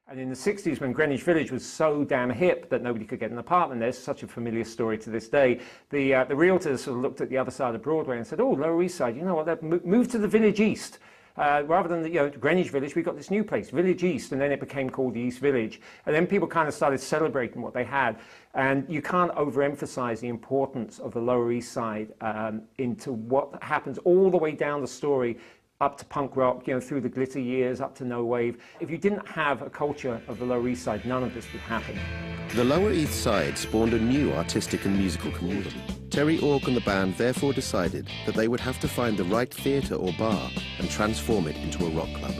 And in the 60s, when Greenwich Village was so damn hip that nobody could get an apartment there, such a familiar story to this day, the realtors sort of looked at the other side of Broadway and said, oh, Lower East Side, you know what, move to the Village East. Rather than the Greenwich Village, we got this new place, Village East, and then it became called the East Village. And then people kind of started celebrating what they had. And you can't overemphasize the importance of the Lower East Side into what happens all the way down the story, up to punk rock, through the glitter years, up to no wave. If you didn't have a culture of the Lower East Side, none of this would happen. The Lower East Side spawned a new artistic and musical community. Terry Ork and the band therefore decided that they would have to find the right theatre or bar and transform it into a rock club.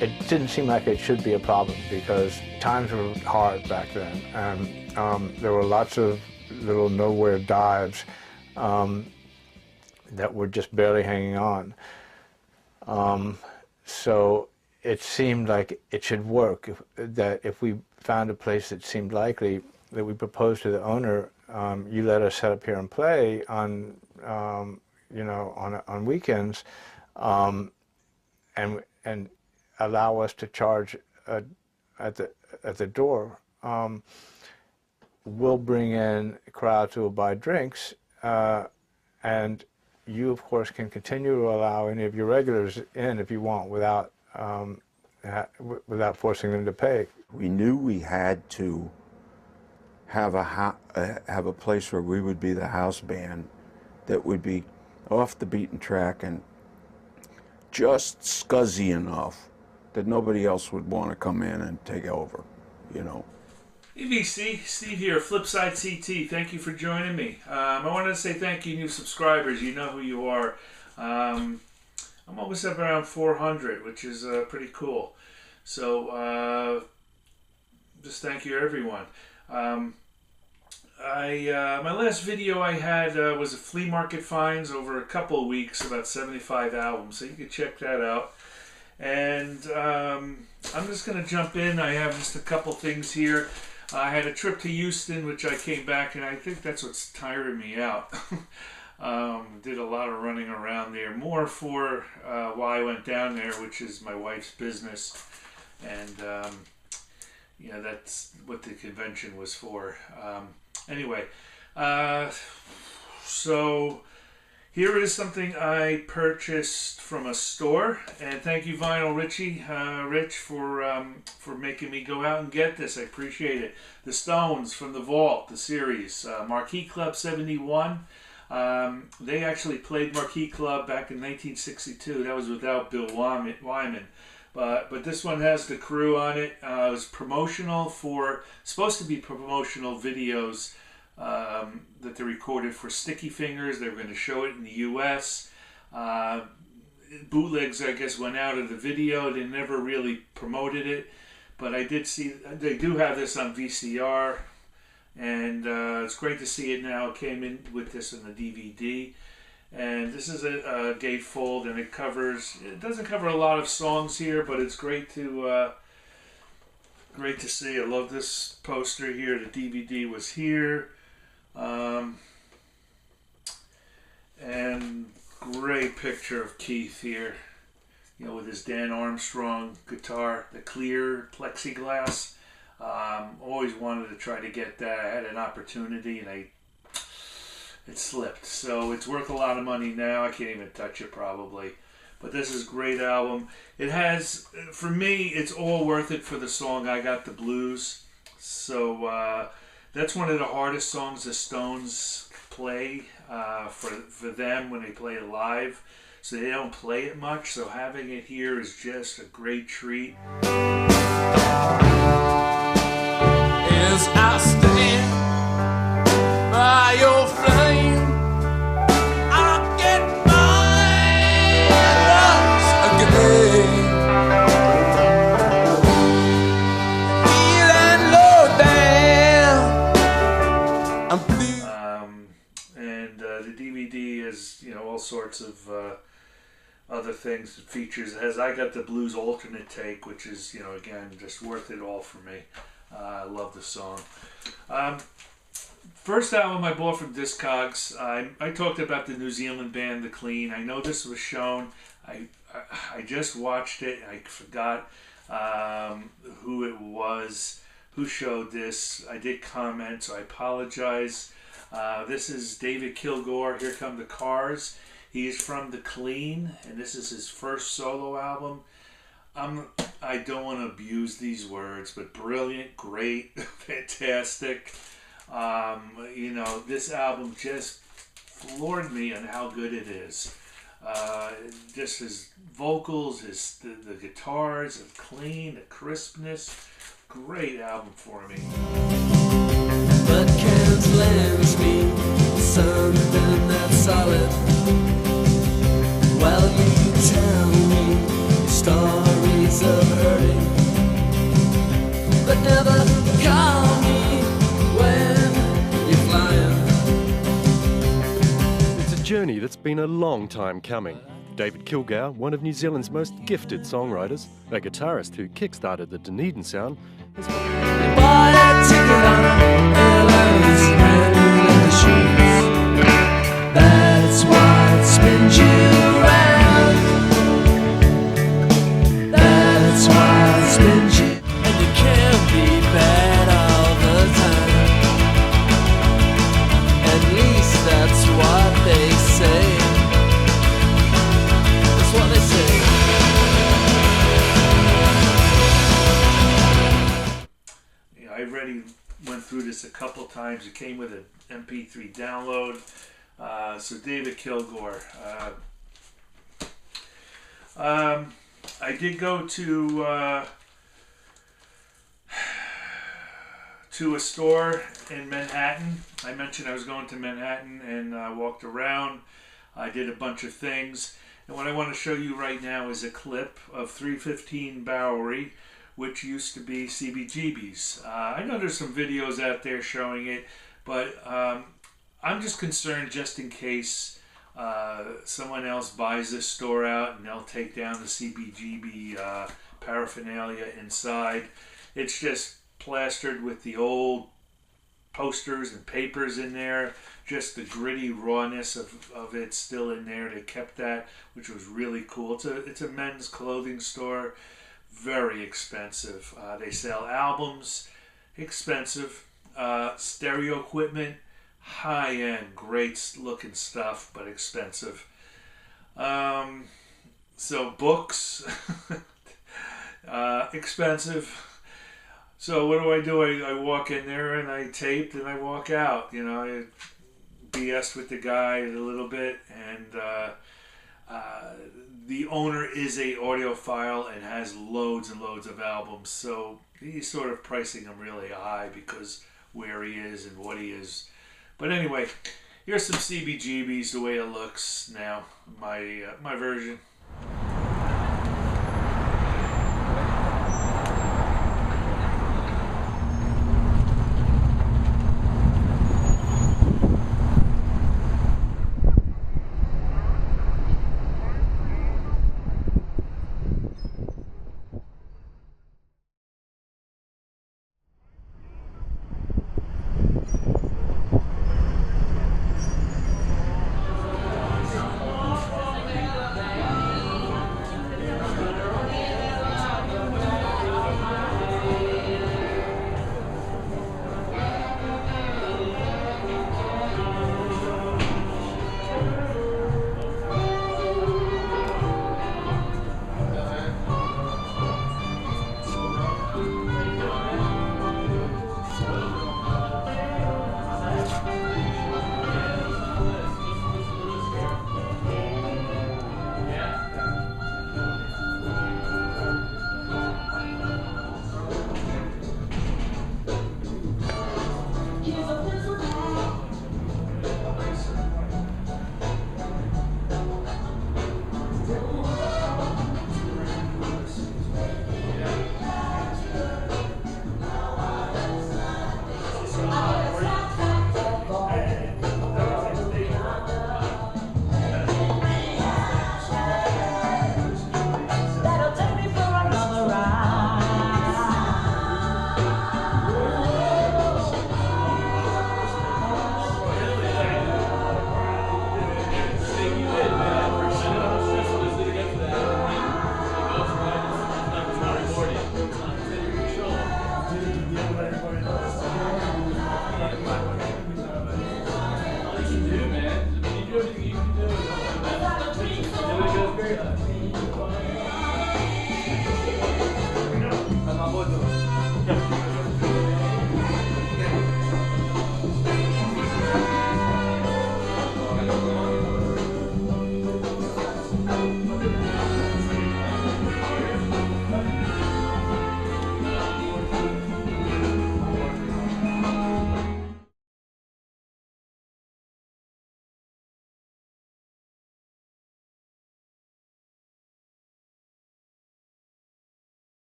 It didn't seem like it should be a problem because times were hard back then, and there were lots of little nowhere dives that were just barely hanging on. So it seemed like it should work, that if we found a place that seemed likely, that we proposed to the owner, you let us set up here and play on, on weekends, and allow us to charge at the door. We'll bring in crowds who will buy drinks, and you, of course, can continue to allow any of your regulars in if you want without forcing them to pay. We knew we had to have a place where we would be the house band that would be off the beaten track and just scuzzy enough that nobody else would want to come in and take over, Hey VC, Steve here, FlipSideCT. Thank you for joining me. I wanted to say thank you, new subscribers. You know who you are. I'm almost up around 400, which is pretty cool. So just thank you, everyone. My last video I had was a flea market finds over a couple of weeks, about 75 albums. So you can check that out. And I'm just going to jump in. I have just a couple things here. I had a trip to Houston, which I came back, and I think that's what's tiring me out. Did a lot of running around there, more for why I went down there, which is my wife's business, and that's what the convention was for. Anyway, so here is something I purchased from a store, and thank you, Vinyl Rich, for making me go out and get this. I appreciate it. The Stones from the Vault, the series, Marquee Club 71. They actually played Marquee Club back in 1962. That was without Bill Wyman. But this one has the crew on it. It was supposed to be promotional videos that they recorded for Sticky Fingers. They were going to show it in the U.S. Bootlegs, I guess, went out of the video. They never really promoted it. But I did see, they do have this on VCR. And it's great to see it now. It came in with this in the DVD. And this is a gatefold, and it doesn't cover a lot of songs here, but it's great to see. I love this poster here. The DVD was here. And great picture of Keith here, with his Dan Armstrong guitar, the clear plexiglass. Always wanted to try to get that. I had an opportunity, and it slipped. So it's worth a lot of money now. I can't even touch it probably. But this is a great album. It has, for me, it's all worth it for the song I Got the Blues. So that's one of the hardest songs the Stones play for them when they play it live. So they don't play it much. So having it here is just a great treat. As I stand by your flame, I'll get mine once again. Feeling low down, I'm blue. And the DVD is, all sorts of other things. It features, it has I Got the Blues alternate take, which is, again, just worth it all for me. I love the song. First album I bought from Discogs. I talked about the New Zealand band The Clean. I know this was shown. I just watched it. I forgot who it was who showed this. I did comment, so I apologize. This is David Kilgore, Here Come the Cars. He is from The Clean, and this is his first solo album. I don't want to abuse these words, but brilliant, great, fantastic. You know, this album just floored me on how good it is. Just his vocals, the guitars, the clean, the crispness. Great album for me. But can't lend me something that's solid. Well, you tell me stories of hurting, but never call me when you're flying. It's a journey that's been a long time coming. David Kilgore, one of New Zealand's most gifted songwriters, a guitarist who kick-started the Dunedin sound, has Buy a ticket on airlines and leather shoes. That's what spins you round. That's what spins you. And you can't be bad all the time. At least that's what they say. That's what they say. I already went through this a couple times. It came with an MP3 download. So David Kilgore. I did go to a store in Manhattan. I mentioned I was going to Manhattan and walked around. I did a bunch of things. And what I want to show you right now is a clip of 315 Bowery, which used to be CBGB's. I know there's some videos out there showing it, but I'm just concerned just in case someone else buys this store out and they'll take down the CBGB paraphernalia inside. It's just plastered with the old posters and papers in there. Just the gritty rawness of it still in there. They kept that, which was really cool. It's a men's clothing store. Very expensive. They sell albums, expensive. Stereo equipment, high-end, great looking stuff, but expensive. So books, expensive. So what do? I walk in there and I taped and I walk out. You know, I BS'd with the guy a little bit, and the owner is a audiophile and has loads and loads of albums, so he's sort of pricing them really high because where he is and what he is. But anyway, here's some CBGBs the way it looks now, my version.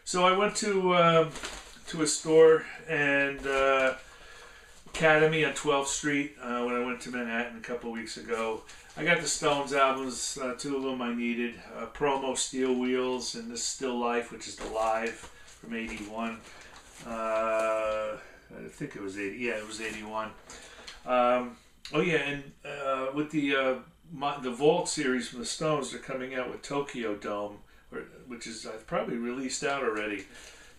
So I went to a store and Academy on 12th Street when I went to Manhattan a couple of weeks ago. I got the Stones albums, two of them I needed, Promo Steel Wheels and This Still Life, which is the live from 81. I think it was 80. Yeah, it was 81. Oh yeah, and with the Vault series from the Stones, they're coming out with Tokyo Dome, which is probably released out already,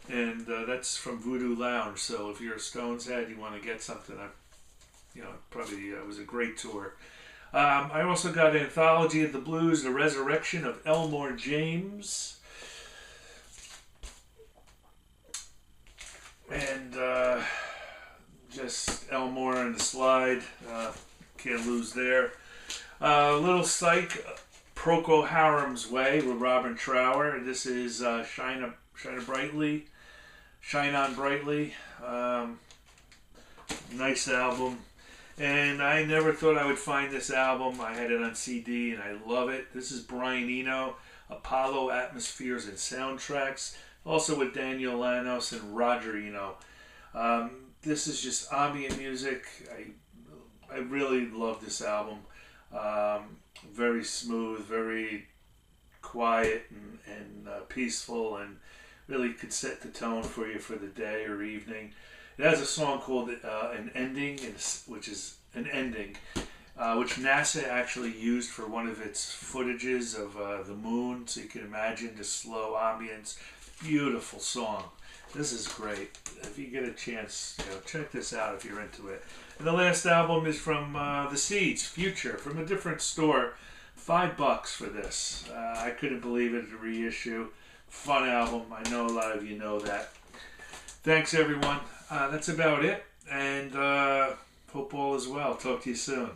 and that's from Voodoo Lounge. So if you're a Stones head, you want to get something, probably it was a great tour. I also got Anthology of the Blues, The Resurrection of Elmore James, and just Elmore and the Slide. Can't lose there. Little Psych, Procol Harum's Way with Robin Trower. This is Shine On Brightly. Nice album. And I never thought I would find this album. I had it on CD and I love it. This is Brian Eno, Apollo Atmospheres and Soundtracks. Also with Daniel Lanos and Roger Eno. This is just ambient music. I really love this album. Very smooth, very quiet and peaceful, and really could set the tone for you for the day or evening. It has a song called An Ending, which is an ending, which NASA actually used for one of its footages of the moon, so you can imagine the slow ambience. Beautiful song. This is great. If you get a chance, check this out if you're into it. And the last album is from The Seeds, Future, from a different store. $5 for this. I couldn't believe it, a reissue. Fun album. I know a lot of you know that. Thanks, everyone. That's about it. And hope all is well. Talk to you soon.